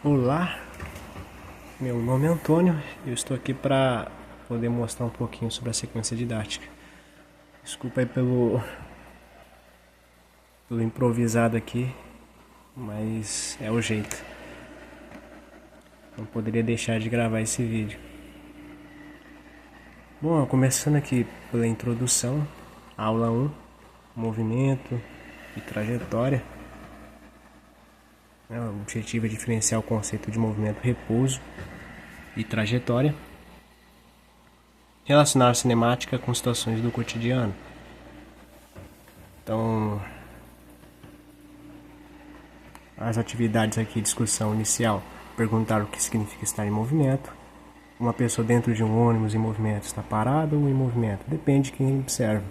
Olá, meu nome é Antônio e eu estou aqui para poder mostrar um pouquinho sobre a sequência didática. Desculpa aí pelo improvisado aqui, mas é o jeito. Não poderia deixar de gravar esse vídeo. Bom, começando aqui pela introdução, aula 1, movimento e trajetória. O objetivo é diferenciar o conceito de movimento, repouso e trajetória. Relacionar a cinemática com situações do cotidiano. Então, as atividades aqui, discussão inicial, perguntar o que significa estar em movimento. Uma pessoa dentro de um ônibus em movimento está parada ou em movimento? Depende de quem observa.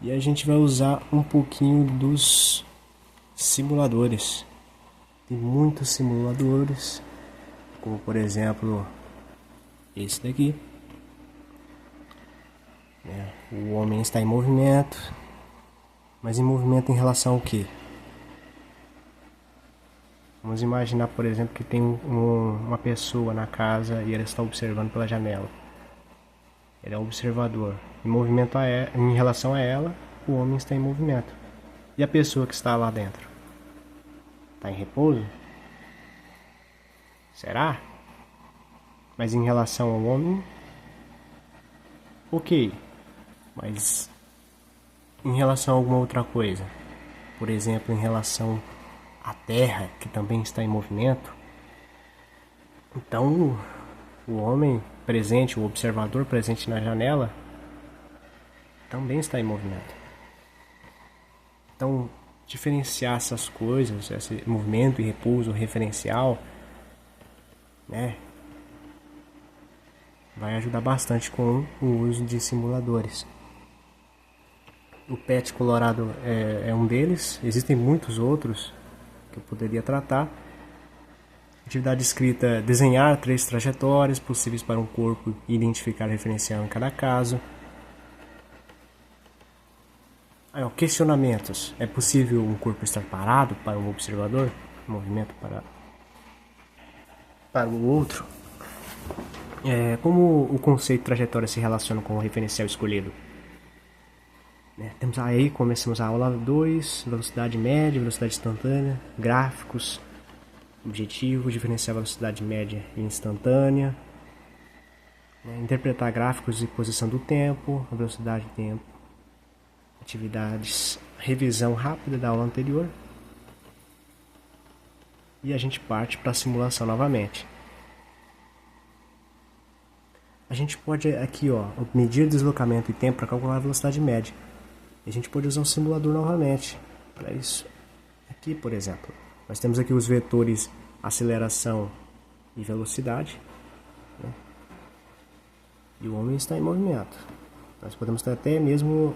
E a gente vai usar um pouquinho dos simuladores. Tem muitos simuladores, como por exemplo esse daqui. O homem está em movimento, mas em movimento em relação ao quê? Vamos imaginar, por exemplo, que tem uma pessoa na casa e ela está observando pela janela. Ele é um observador. Em movimento em relação a ela, o homem está em movimento. E a pessoa que está lá dentro? Está em repouso? Será? Mas em relação ao homem, ok. Mas em relação a alguma outra coisa, por exemplo, em relação à Terra, que também está em movimento, então o homem presente, o observador presente na janela, também está em movimento. Então, diferenciar essas coisas, esse movimento e repouso referencial, vai ajudar bastante com o uso de simuladores. O PET Colorado é um deles, existem muitos outros que eu poderia tratar. Atividade escrita: desenhar 3 trajetórias possíveis para um corpo e identificar referencial em cada caso. Questionamentos: é possível um corpo estar parado para um observador? Movimento para o outro? Como o conceito de trajetória se relaciona com o referencial escolhido? Temos aí, começamos a aula 2, velocidade média, velocidade instantânea, gráficos, objetivo, diferenciar velocidade média e instantânea, interpretar gráficos e posição do tempo, velocidade e tempo, atividades, revisão rápida da aula anterior, e a gente parte para a simulação novamente. A gente pode aqui, medir deslocamento e tempo para calcular a velocidade média. A gente pode usar um simulador novamente para isso. Aqui, por exemplo, nós temos aqui os vetores aceleração e velocidade, e o homem está em movimento. Nós podemos até mesmo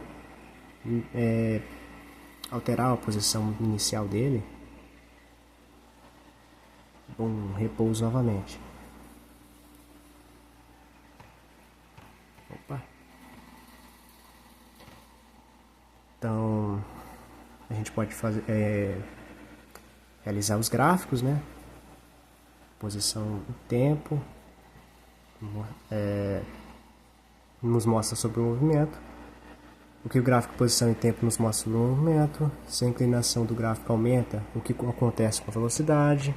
alterar a posição inicial dele. Bom, repouso novamente. Opa. Então, a gente pode realizar os gráficos, posição e tempo, nos mostra sobre o movimento. O que o gráfico posição e tempo nos mostra sobre o movimento. Se a inclinação do gráfico aumenta, o que acontece com a velocidade.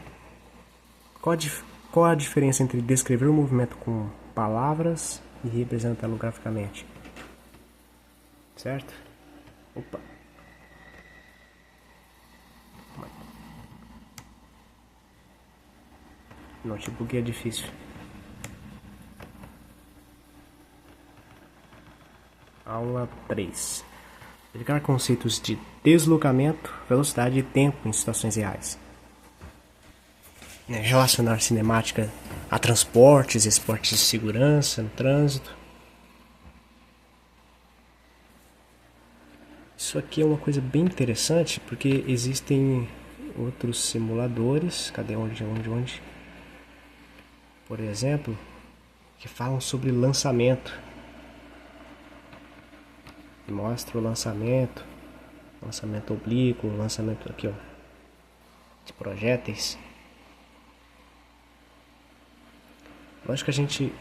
Qual a diferença entre descrever o movimento com palavras e representá-lo graficamente? Certo? Opa! Notebook é difícil. Aula 3. Explicar conceitos de deslocamento, velocidade e tempo em situações reais. Relacionar cinemática a transportes, esportes de segurança no trânsito. Isso aqui é uma coisa bem interessante, porque existem outros simuladores. Cadê? Onde? Por exemplo, que falam sobre lançamento. Mostra o lançamento oblíquo, lançamento aqui, de projéteis. Lógico que a gente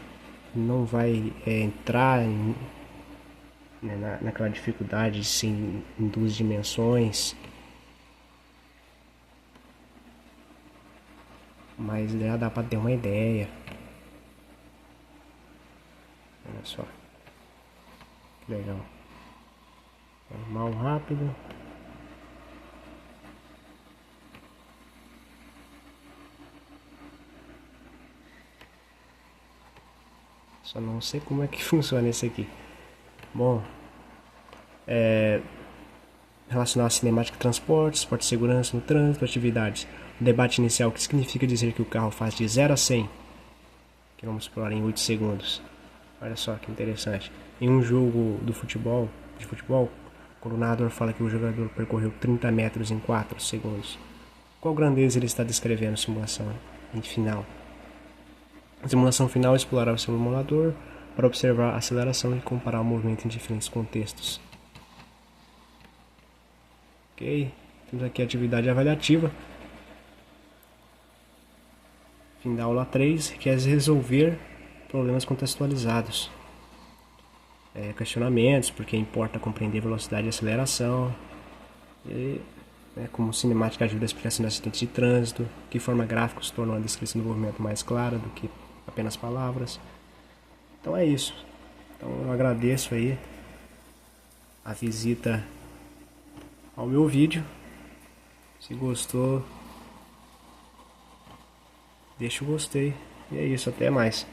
não vai entrar naquela dificuldade sim, em duas dimensões, mas já dá para ter uma ideia. Olha só, que legal. Normal, rápido. Só não sei como é que funciona esse aqui. Bom, relacionar a cinemática, transporte, esporte e segurança no trânsito, atividades. O debate inicial, o que significa dizer que o carro faz de 0 a 100 km/h em 8 segundos. Olha só que interessante. Em um jogo de futebol, quando o narrador fala que o jogador percorreu 30 metros em 4 segundos, qual grandeza ele está descrevendo? Simulação em final. A simulação final explorará o simulador para observar a aceleração e comparar o movimento em diferentes contextos. Ok, temos aqui a atividade avaliativa. Fim da aula 3, que é resolver problemas contextualizados. Questionamentos, porque importa compreender velocidade e aceleração. E, como cinemática ajuda a explicação de acidentes de trânsito. Que forma gráficos tornam a descrição do movimento mais clara do que apenas palavras. Então é isso. Então eu agradeço aí a visita ao meu vídeo. Se gostou, deixa o gostei. E é isso, até mais.